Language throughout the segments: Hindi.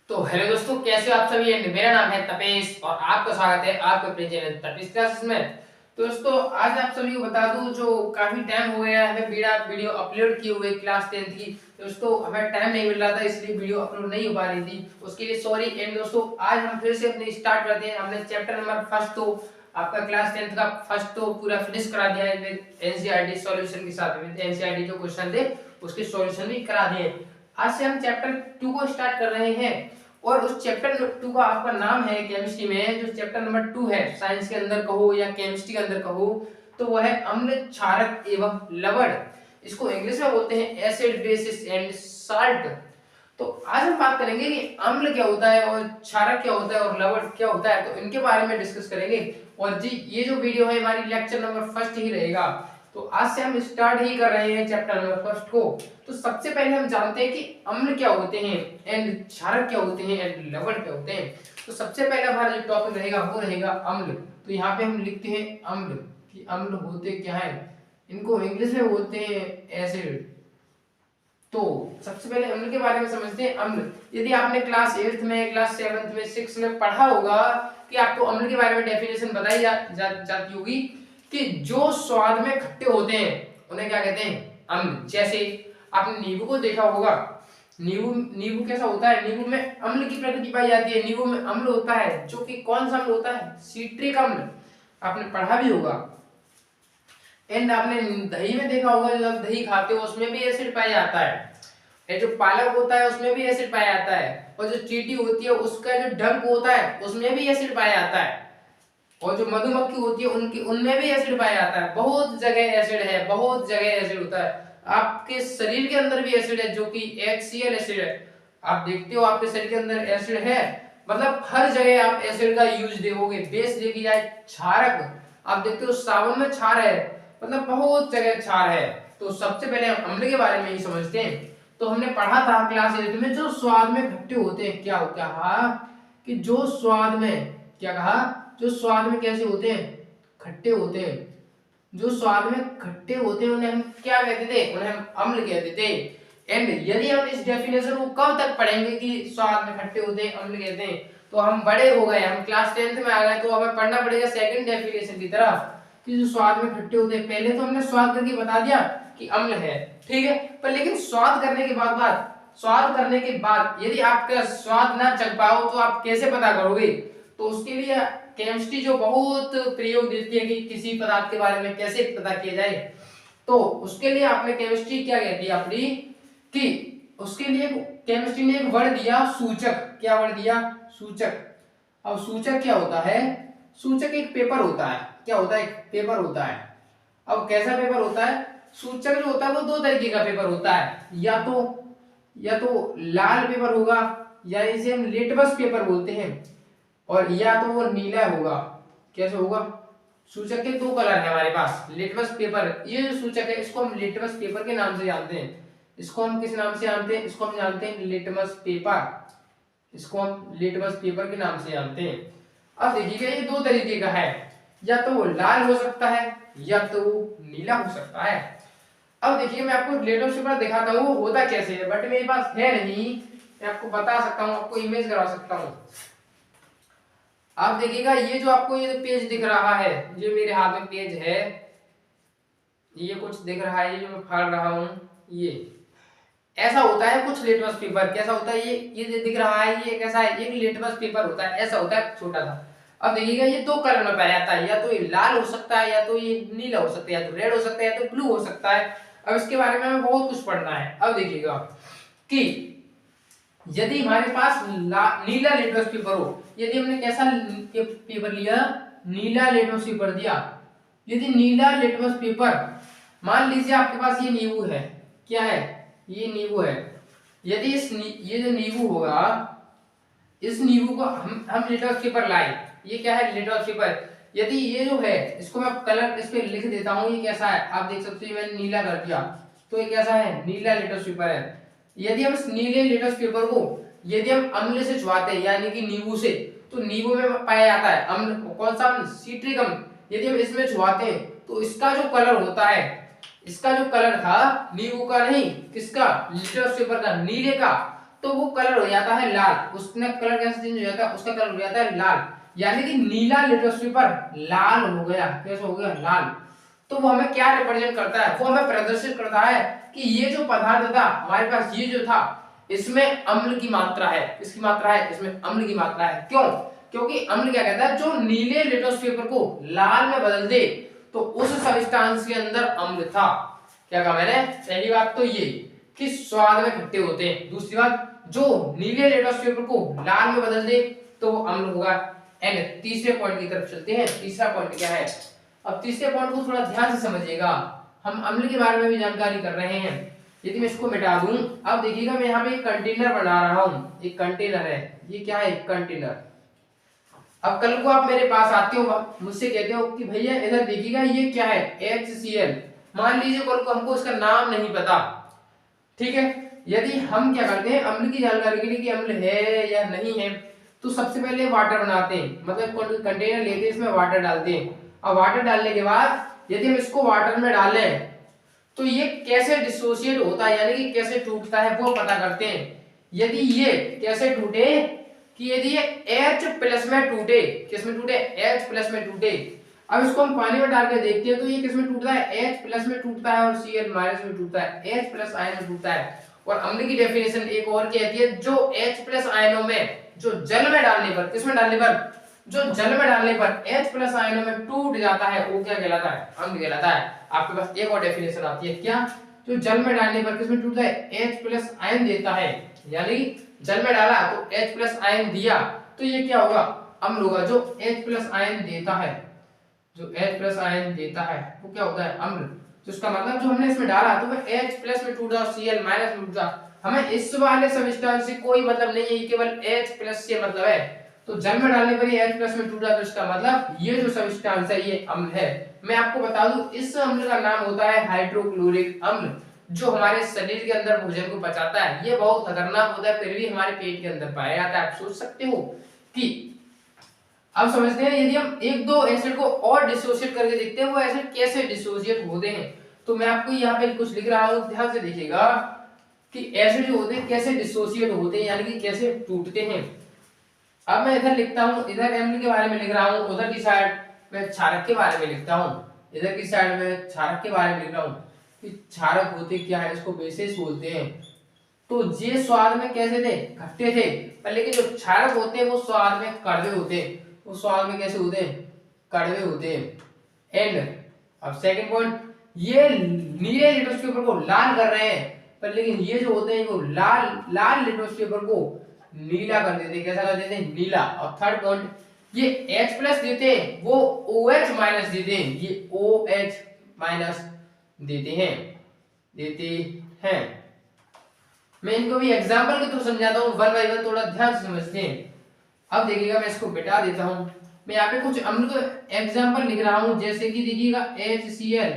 तो हेलो दोस्तों, कैसे हो आप सभी। मेरा नाम है तपेश और आपका स्वागत है आपके अपने चैनल तपेश क्लासेस में। तो दोस्तों, आज आप सभी को बता दूं, जो काफी टाइम हो गया है हमें वीडियो अपलोड किए हुए क्लास 10th की। दोस्तों, हमें टाइम नहीं मिल रहा था, इसलिए वीडियो अपलोड नहीं हो पा रही थी, उसके लिए सॉरी। एंड दोस्तों, आज हम फिर से अपने स्टार्ट करते हैं। हमने चैप्टर नंबर फर्स्ट तो आपका क्लास 10th का फर्स्ट तो पूरा फिनिश करा दिया है विद एनसीईआरटी सॉल्यूशन के साथ। विद एनसीईआरटी जो क्वेश्चन थे उसके सॉल्यूशन भी करा दिए। आज से हम चैप्टर 2 को स्टार्ट कर रहे हैं और उस चैप्टर 2 का आपका नाम है केमिस्ट्री में, जो चैप्टर नंबर 2 है, साइंस के अंदर कहो या केमिस्ट्री के अंदर कहो, तो वह है अम्ल, क्षारक एवं लवण। इसको इंग्लिश में बोलते हैं एसिड, बेसिस एंड साल्ट। तो आज हम बात करेंगे कि अम्ल क्या होता है और क्षारक क्या होता है और लवण क्या होता है, तो इनके बारे में डिस्कस करेंगे। और जी, ये जो वीडियो है हमारी लेक्चर नंबर फर्स्ट ही रहेगा। तो आज से हम स्टार्ट ही कर रहे हैं चैप्टर नंबर फर्स्ट को। तो सबसे पहले हम जानते हैं कि अम्ल क्या होते हैं एंड क्षारक क्या होते हैं एंड लवण क्या होते हैं। तो सबसे पहला हमारा जो टॉपिक रहेगा वो रहेगा अम्ल। तो यहाँ पे हम लिखते हैं अम्ल, कि अम्ल होते क्या है। इनको इंग्लिश में बोलते हैं एसिड। तो सबसे पहले अम्ल के बारे में समझते हैं। अम्ल, यदि आपने क्लास 8th में, क्लास 7th में, 6th में पढ़ा होगा कि आपको अम्ल के बारे में डेफिनेशन बताई जाती होगी कि जो स्वाद में खट्टे होते हैं उन्हें क्या कहते हैं, अम्ल। जैसे आपने नींबू को देखा होगा, नींबू नींबू कैसा होता है, नींबू में अम्ल की प्रकृति पाई जाती है। नींबू में अम्ल होता है, जो कि कौन सा अम्ल होता है, सिट्रिक अम्ल। आपने पढ़ा भी होगा। एंड आपने दही में देखा होगा, जब आप दही खाते हो उसमें भी एसिड पाया जाता है। ये जो पालक होता है उसमें भी एसिड पाया जाता है। और जो चींटी होती है उसका जो डंक होता है उसमें भी एसिड पाया जाता है। और जो मधुमक्खी होती है उनकी उनमें भी एसिड पाया जाता है। बहुत जगह एसिड है, बहुत जगह एसिड होता है। आपके शरीर के अंदर भी एसिड है, जो कि HCl एसिड है। आप देखते हो आपके शरीर के अंदर एसिड है, मतलब हर जगह आप एसिड का यूज देखोगे। बेस देखी जाए, क्षारक आप देखते हो साबुन में क्षार है, मतलब बहुत जगह क्षार है। तो सबसे पहले हम अम्ल के बारे में ही समझते हैं। तो हमने पढ़ा था क्लास 8 में, जो स्वाद में खट्टे होते हैं, क्या कहा कि जो स्वाद में, क्या कहा, जो स्वाद में कैसे होते हैं, खट्टे होते हैं। जो स्वाद में खट्टे होते हैं उन्हें हम क्या कहते थे, उन्हें हम अम्ल कहते थे। एंड यदि हम इस डेफिनेशन को कब तक पढ़ेंगे कि स्वाद में खट्टे होते हैं अम्ल कहते हैं, तो हम बड़े हो गए, हम क्लास 10th में आ गए, तो हमें पढ़ना पड़ेगा सेकंड डेफिनेशन की तरह, कि जो स्वाद में खट्टे होते हैं। पहले तो हमने स्वाद करके बता दिया कि अम्ल है, ठीक है, पर लेकिन स्वाद करने के बाद यदि आपका स्वाद ना चख पाओ तो आप कैसे पता करोगे। तो उसके लिए केमिस्ट्री जो बहुत प्रयोग देती है कि किसी पदार्थ के बारे में कैसे पता किया जाए। तो उसके लिए आपने केमिस्ट्री क्या कहती है अपनी, कि उसके लिए केमिस्ट्री ने एक वर्ड दिया, सूचक। क्या वर्ड दिया, सूचक। अब सूचक क्या होता है, सूचक एक पेपर होता है। क्या होता है, एक पेपर होता है। अब कैसा पेपर होता है, सूचक जो होता है वो 2 तरीके का पेपर होता है, या तो लाल पेपर होगा, या इसे हम लिटमस पेपर बोलते हैं, और या तो वो नीला होगा। कैसे होगा, सूचक के 2 कलर है हमारे पास। लिटमस पेपर, ये जो सूचक है इसको हम लिटमस पेपर के नाम से जानते हैं। इसको हम किस नाम से जानते हैं, इसको हम जानते हैं लिटमस पेपर। इसको हम लिटमस पेपर के नाम से जानते हैं। अब देखिएगा, ये 2 तरीके का है, या तो वो लाल हो सकता है या तो वो नीला हो सकता है। अब देखिए, मैं आपको लिटमस पेपर दिखाता हूँ होता कैसे है, बट मेरे पास है नहीं। मैं आपको बता सकता हूँ, आपको इमेज करा सकता हूँ। आप देखिएगा, ये जो आपको ये पेज दिख रहा है, जो मेरे हाथ में पेज है, ये कुछ दिख रहा है, ये जो मैं फाड़ रहा हूँ, ये ऐसा होता है कुछ लिटमस पेपर। कैसा होता है, ये दिख रहा है, ये कैसा है, एक लिटमस पेपर होता है, ऐसा होता है छोटा सा। अब देखिएगा, ये 2 कलर में पाया जाता है, या तो ये लाल हो सकता है, या तो ये नीला हो सकता है, या तो रेड हो सकता है, या तो ब्लू हो सकता है। अब इसके बारे में हमें बहुत कुछ पढ़ना है। अब देखिएगा कि यदि हमारे पास नीला लिटमस पेपर हो, यदि हमने कैसा पेपर लिया, नीला लिटमस पेपर दिया। यदि नीला लिटमस पेपर, मान लीजिए आपके पास ये नींबू है, क्या है, ये नींबू है। यदि ये जो नींबू होगा, इस नींबू को हम लिटमस पेपर लाए, ये क्या है, लिटमस पेपर। यदि ये जो है, इसको मैं कलर इस पे लिख देता हूँ, ये कैसा है, आप देख सकते हो, मैंने नीला कर दिया, तो ये कैसा है, नीला लिटमस पेपर है। यदि हम इस नीले लिटमस पेपर को यदि हम अम्ल से छुआते हैं, यानी कि नींबू से, तो नींबू में पाया जाता है अम्ल, कौन सा अम्ल, सिट्रिक अम्ल। यदि हम इसमें छुआते हैं तो इसका जो कलर होता है, इसका जो कलर था नींबू का नहीं, किसका, लिटमस पेपर का, नीले का, तो वो कलर हो जाता है लाल, उसका कलर कैसे चेंज हो जाता है, उसका कलर हो जाता है लाल, यानी कि नीला लिटोस्फीयर पर लाल हो गया, कैसे हो गया, लाल। तो वो हमें क्या रिप्रेजेंट करता है, वो हमें प्रदर्शित करता है कि ये जो पदार्थ था हमारे पास, ये जो था, इसमें अम्ल की मात्रा है, किसकी मात्रा है, इसमें अम्ल की मात्रा है। क्यों? क्योंकि अम्ल क्या कहता है, जो नीले लिटोस्फीयर को लाल में बदल दे तो उस सब्सटेंस के अंदर अम्ल था। क्या कहा मैंने? पहली बात तो ये कि स्वाद में खट्टे होते हैं, दूसरी बात जो नीले लिटोस्फीयर को लाल में बदल दे तो वो अम्ल होगा। एंड तीसरे पॉइंट की तरफ चलते हैं। तीसरा पॉइंट क्या है, अब तीसरे पॉइंट को थोड़ा ध्यान से समझिएगा, हम अम्ल के बारे में भी जानकारी कर रहे हैं। यदि मैं इसको मिटा दूं, अब देखिएगा मैं यहाँ पे एक कंटेनर बना रहा हूं, एक कंटेनर है, ये क्या है, एक कंटेनर। अब कल को आप मेरे पास आते हो, मुझसे कहते हो कि भैया इधर देखिएगा ये क्या है, HCl। मान लीजिए कल को हमको इसका नाम नहीं पता, ठीक है। यदि हम क्या करते हैं अम्ल की जानकारी के लिए कि अम्ल है या नहीं है, तो सबसे पहले वाटर बनाते हैं, मतलब कंटेनर लेते हैं, इसमें वाटर डालते हैं। अब वाटर डालने के बाद यदि हम इसको वाटर में डालें तो ये कैसे डिसोसिएट होता है, यानी कि कैसे टूटता है, वो पता करते हैं। यदि ये कैसे टूटे कि यदि ये H प्लस में टूटे, किस में टूटे, H प्लस में टूटे। अब इसको हम पानी में डाल के देखते हैं तो ये किस में टूटता है, H प्लस में टूटता है और Cl माइनस में टूटता है, H प्लस आयन में टूटता है। और अम्ल की डेफिनेशन एक और कहती है, जो H प्लस आयनों में, जो जल में डालने पर, किस में डालने पर, जो जल में डालने पर H प्लस आयनों में टूट जाता है, वो क्या कहलाता है, अम्ल कहलाता है। आपके पास एक और डेफिनेशन आती है, क्या, जो जल में डालने पर किस में टूटता है, H प्लस आयन देता है, यानी जल में डाला तो H प्लस आयन दिया तो ये क्या होगा, अम्ल होगा। जो H प्लस आयन देता है, जो H प्लस आयन देता है वो क्या होता है, अम्ल। तो इसका मतलब जो हमने इसमें डाला तो वह H प्लस में टूटा और Cl माइनस में टूटा। हमें इस वाले सब्सटेंस से कोई मतलब नहीं है, ये केवल H प्लस से मतलब है। तो जल में डालने पर ये H प्लस में टूटा तो इसका मतलब ये जो सब्सटेंस है ये अम्ल है। मैं आपको बता दूं इस अम्ल का नाम होता है हाइड्रोक्लोरिक अम्ल, जो हमारे शरीर के अंदर भोजन को पचाता है। ये बहुत खतरनाक होता है, फिर भी हमारे पेट के अंदर पाया जाता है। आप सोच सकते हो कि, अब समझते हैं यदि हम एक दो एसिड को और डिसोसिएट करके देखते हैं वो एसिड कैसे डिसोसिएट होते हैं। तो मैं आपको यहाँ पे कुछ लिख रहा हूँ, ध्यान से देखिएगा कि एसिड जो होते हैं कैसे डिसोसिएट होते हैं, यानी कि कैसे टूटते हैं। अब मैं इधर लिखता हूँ, इधर अम्ल के बारे में लिख रहा हूँ, उधर की साइड में क्षारक के बारे में लिखता हूँ, इधर की साइड में क्षारक के बारे में लिख रहा हूँ कि क्षारक होते क्या है, इसको बेसिस बोलते हैं। तो ये स्वाद में कैसे थे, खट्टे थे, पर लेकिन जो क्षारक होते हैं वो स्वाद में कड़वे होते हैं। वो स्वाद में कैसे होते हैं, कड़वे होते हैं। एंड अब सेकंड पॉइंट, ये नीले लिटोस्फीयर को लाल कर रहे हैं, पर लेकिन ये जो होते हैं वो लाल लिटोस्फीयर को नीला कर देते हैं। कैसा कर देते हैं, नीला। और थर्ड पॉइंट, ये H प्लस देते हैं, वो OH माइनस देते हैं, ये OH माइनस देते हैं। मैं इनको भी एग्जांपल के थ्रू समझाता हूँ, वन बाय वन, थोड़ा ध्यान से समझते हैं। अब देखिएगा मैं इसको मिटा देता हूँ, मैं यहाँ पे कुछ अम्ल को एग्जांपल लिख रहा हूँ, जैसे कि देखिएगा HCl।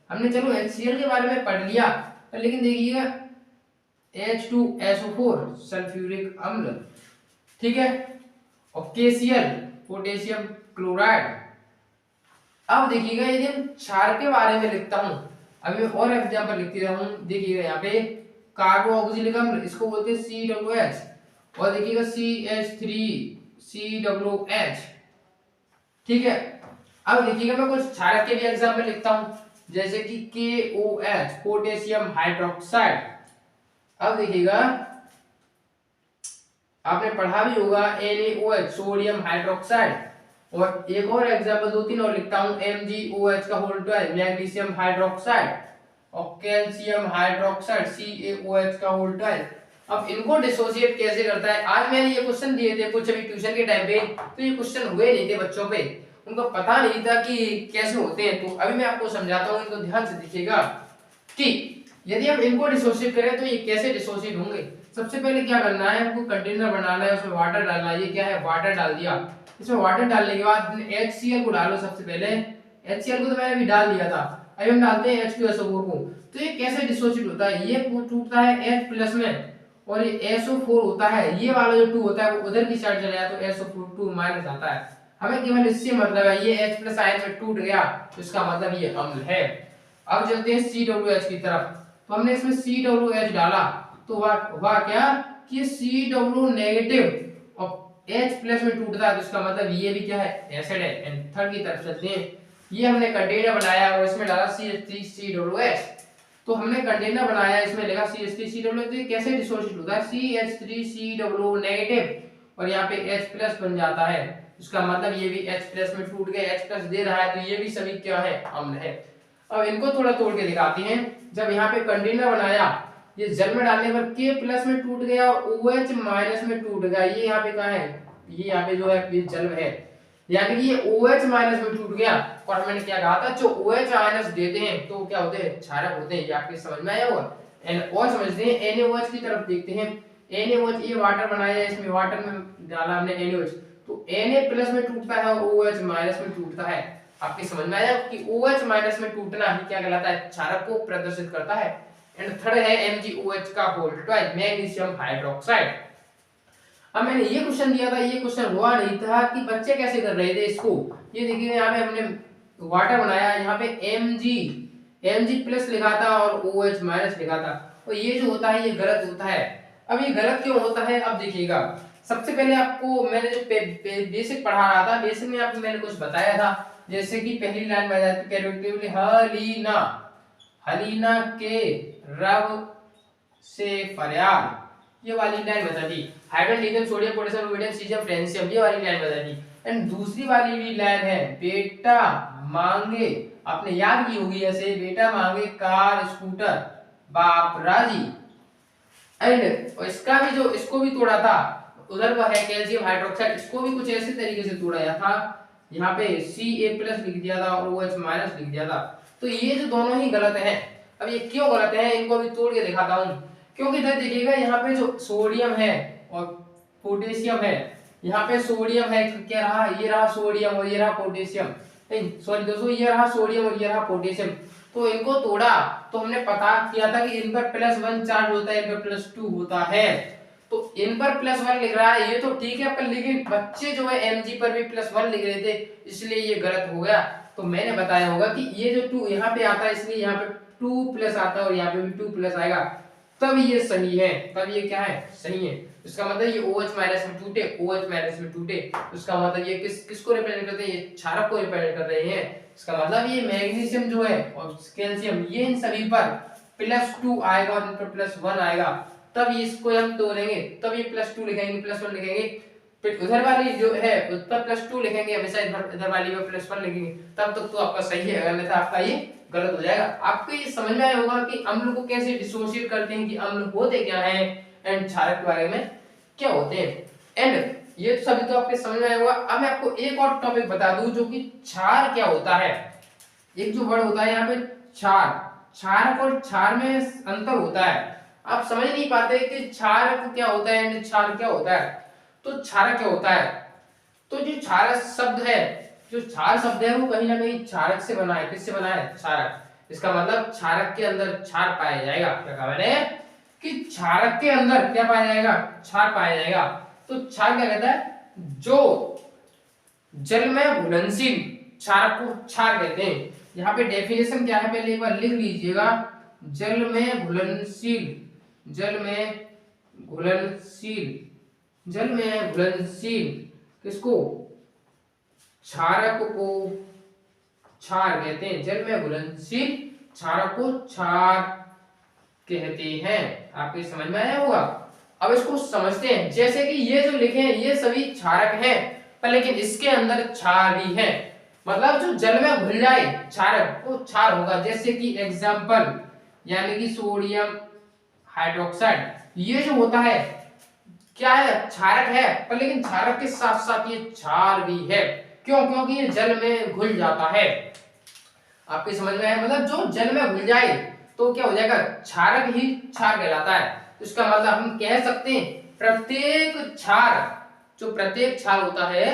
हमने चलो HCl के बारे में पढ़ लिया, पर लेकिन देखिएगा H2SO4 सल्फ्यूरिक अम्ल, ठीक है, और KCl पोटेशियम क्लोराइड। अब देखिएगा यदि हम क्षार के बारे में लिखता हूँ, अभी मैं और एग्जांपल लिखती रहूँ, देखिएगा यहाँ पे कार्बोक्सिलिक अम्ल, इसको बोलते हैं COOH, और देखिएगा CH3COOH, ठीक है। अब देखिएगा मैं कुछ क्षारक के भी एग्जांपल लिखता हूँ, जैसे कि KOH पोटेशियम हाइड्रोक्साइड। अब देखिएगा आपने पढ़ा भी होगा NaOH सोडियम हाइड्रोक्साइड, और एक और एग्जांपल दो तीन और लिखता हूँ, MgOH का होल ट्वाइस मैग्नीशियम हाइड्रोक्साइड, और कैल्शियम हाइड्रोक्साइड CaOH का होल ट्वाइस। अब इनको डिसोसिएट कैसे करता है, आज मैंने ये क्वेश्चन दिए थे कुछ अभी ट्यूशन के टाइम पे, तो ये क्वेश्चन हुए नहीं थे बच्चों पे, उनको पता नहीं था कि कैसे होते हैं। तो अभी मैं आपको समझाता हूँ, इनको ध्यान से देखिएगा कि यदि हम इनको डिसोसिएट करें तो ये कैसे डिसोसिएट होंगे। सबसे पहले क्या करना है, हमको कंटेनर बनाना है, उसमें वाटर डालना है। ये क्या है, वाटर डाल दिया। इसमें वाटर डालने के बाद HCl को डालो। सबसे पहले HCl को तो मैंने अभी डाल दिया था, अभी हम डालते हैं H2SO4 को। तो ये कैसे डिसोसिएट होता है, ये टूटता है H प्लस में, और ये SO4 होता है, ये वाला जो 2 होता है वो उधर की साइड चला जाए तो SO2 माइनस आता है। हमें केवल इससे मतलब है, ये H प्लस आयन में टूट गया तो इसका मतलब ये अम्ल है। अब चलते हैं COOH की तरफ, तो हमने इसमें COOH डाला तो हुआ क्या, कि CW नेगेटिव और H प्लस में टूटता है, तो इसका मतलब ये भी क्या है, एसिड है। एंड थर्ड की तरफ चलते हैं। ये हमने कंटेनर बनाया और इसमें डाला CH3COOH। तो हमने कंटेनर बनाया, इसमें लगा CH3COOH, तो ये कैसे डिसोसिएट होता है, CH3COO नेगेटिव और यहाँ पे H प्लस बन जाता है। इसका मतलब ये भी H प्लस में टूट गया, H प्लस दे रहा है, तो ये भी सभी क्या है, अम्ल है। अब इनको थोड़ा तोड़ के दिखाते हैं। जब यहाँ पे कंटेनर बनाया, ये जल में डालने पर K प्लस में टूट गया और OH माइनस में टूट गया। ये यहाँ पे कहाँ है, ये यहाँ पे जो है ये जल है, यानी कि ये OH माइनस में टूट गया। और मैंने क्या कहा था, जो OH माइनस देते हैं तो क्या होते हैं, क्षारक होते हैं। ये आपके समझ में आया होगा। और समझते हैं NaOH की तरफ देखते हैं। NaOH ये वाटर बनाया, इसमें वाटर में डाला हमने NaOH, तो Na प्लस में टूटता है और OH माइनस में टूटता है। आपके समझ में आया कि OH माइनस में टूटना ही क्या कहलाता है, क्षारक को प्रदर्शित करता है। एंड थर्ड है MgOH का होल ट्वाइस, मैग्नीशियम हाइड्रोक्साइड। अब मैंने ये क्वेश्चन दिया था, ये क्वेश्चन हुआ नहीं था कि बच्चे कैसे कर रहे थे इसको। ये देखिए यहाँ पे हमने वाटर बनाया, यहाँ पे Mg प्लस लिखा था और OH माइनस लिखा था, और ये जो होता है ये गलत होता है। अब ये गलत क्यों होता है, अब देखिएगा। सबसे पहले आपको मैंने जो बेसिक पढ़ा रहा था, बेसिक में आपको मैंने कुछ बताया था, जैसे कि पहली लाइन में कैरेक्टरिस्टिक हलीना के रव से फरियाद, ये वाली लाइन बता दी। Hydrogen lithium sodium potassium rubidium caesium francium, ये वाली लाइन बता दी। एंड दूसरी वाली भी लाइन है, बेटा मांगे, आपने याद की होगी ऐसे, बेटा मांगे कार स्कूटर बाप राजी। एंड इसका भी जो, इसको भी तोड़ा था, उधर वो है कैल्शियम हाइड्रोक्साइड, इसको भी कुछ ऐसे तरीके से तोड़ा था। यहाँ पे Ca+ लिख दिया था और OH- लिख दिया था। तो ये जो दोनों ही गलत हैं। अब ये क्यों गलत है, इनको भी तोड़ के दिखाता हूँ। क्योंकि इधर देखिएगा, यहाँ पे जो सोडियम है और पोटेशियम है, यहाँ पे सोडियम है, क्या रहा, ये रहा सोडियम और ये रहा पोटेशियम, नहीं सॉरी दोस्तों, ये रहा सोडियम और ये रहा पोटेशियम। तो इनको तोड़ा तो हमने पता किया था कि इन पर +1 चार्ज होता है, इन पर +2 होता है। तो इन पर +1 लिख रहा है, ये तो ठीक है, पर लेकिन बच्चे जो है Mg पर भी +1 लिख रहे थे, इसलिए ये गलत हो गया। तो मैंने बताया होगा कि ये जो 2 यहाँ पे आता है, इसलिए यहाँ पे 2+ आता है और यहाँ पे भी 2+ आएगा, तब ये सही है, तब ये क्या है, सही है। इसका मतलब ये OH- में टूटे, OH- में टूटे, उसका मतलब ये किसको रिप्रेजेंट करते हैं, ये क्षारक को रिप्रेजेंट कर रहे हैं। इसका मतलब ये मैग्नीशियम जो है और कैल्शियम, ये इन सभी पर +2 आएगा और इन पर +1 आएगा, तब इसको हम तोड़ेंगे, तब ये +2 लिखेंगे, +1 लिखेंगे। फिर उधर वाली जो है उस पर +2 लिखेंगे, हमेशा इधर वाली पर +1 लिखेंगे, तब तक तो आपका सही है, अन्यथा आपका ये गलत हो जाएगा। आपको ये समझ में आया होगा कि अम्ल को कैसे डिसोसिएट करते हैं, कि अम्ल होते क्या हैं एंड क्षारक के बारे में क्या होते हैं। एंड ये सभी तो आपके समझ में आया होगा। अब मैं आपको एक और टॉपिक बता दूं, जो कि क्षार क्या होता है। एक जो वर्ड होता है यहाँ पे क्षार, क्षारक और क्षार में अंतर होता है। आप समझ नहीं पाते कि क्षारक क्या होता है एंड क्षार क्या होता है। तो क्षारक क्या होता है, तो जो क्षारक शब्द है, जो क्षार शब्द है वो कहीं ना कहीं क्षारक से बना है। किससे बना है, क्षारक। इसका मतलब क्षारक के अंदर क्षार पाया जाएगा। क्या कहा मैंने, कि क्षारक के अंदर क्या पाया जाएगा, क्षार पाया जाएगा। तो क्षार क्या कहता है, जो जल में घुलनशील क्षारक को क्षार कहते हैं। यहाँ पे डेफिनेशन क्या है, पहले एक बार लिख लीजिएगा। जल में घुलनशील, जल में घुलनशील, जल में घुलनशील किसको, क्षारक को क्षार कहते हैं। जल में घुलनशील क्षारक को क्षार कहते हैं। आपको समझ में आया होगा। अब इसको समझते हैं। जैसे कि ये जो लिखे हैं ये सभी क्षारक हैं, पर लेकिन इसके अंदर क्षार भी है। मतलब जो जल में घुल जाए क्षारक वो क्षार होगा। जैसे कि एग्जाम्पल, यानी कि सोडियम हाइड्रोक्साइड, ये जो होता है क्या है, क्षारक है, पर लेकिन क्षारक के साथ साथ ये क्षार भी है। क्यों, क्योंकि ये जल में घुल जाता है। आपके समझ में आया, मतलब जो जल में घुल जाए तो क्या हो जाएगा, क्षारक ही क्षार कहलाता है। तो इसका मतलब हम कह सकते हैं प्रत्येक क्षार, जो प्रत्येक क्षार होता है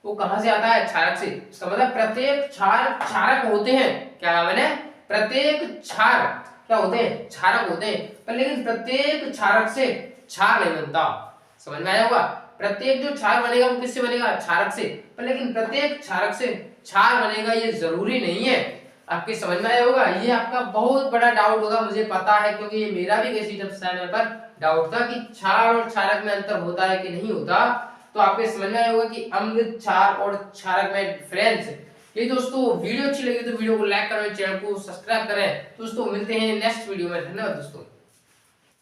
वो कहां से आता है, क्षारक से। इसका मतलब प्रत्येक क्षार क्षारक होते हैं। क्या मैंने, प्रत्येक क्षार क्या होते हैं, क्षारक होते हैं, पर लेकिन प्रत्येक क्षारक से क्षार नहीं बनता। समझ में आया होगा। प्रत्येक जो क्षार बनेगा वो किससे बनेगा, क्षारक से, पर लेकिन प्रत्येक क्षारक से क्षार बनेगा ये जरूरी नहीं है। आपके समझ में आया होगा। ये आपका बहुत बड़ा डाउट होगा, मुझे पता है, क्योंकि ये मेरा भी किसी चैनल पर डाउट था कि क्षार और क्षारक में अंतर होता है कि नहीं होता, तो आपको समझ में आया होगा कि अम्ल, क्षार और क्षारक में डिफरेंस। ये दोस्तों वीडियो अच्छी लगी तो वीडियो को लाइक करें, चैनल को सब्सक्राइब करें। दोस्तों मिलते हैं नेक्स्ट वीडियो में। धन्यवाद दोस्तों।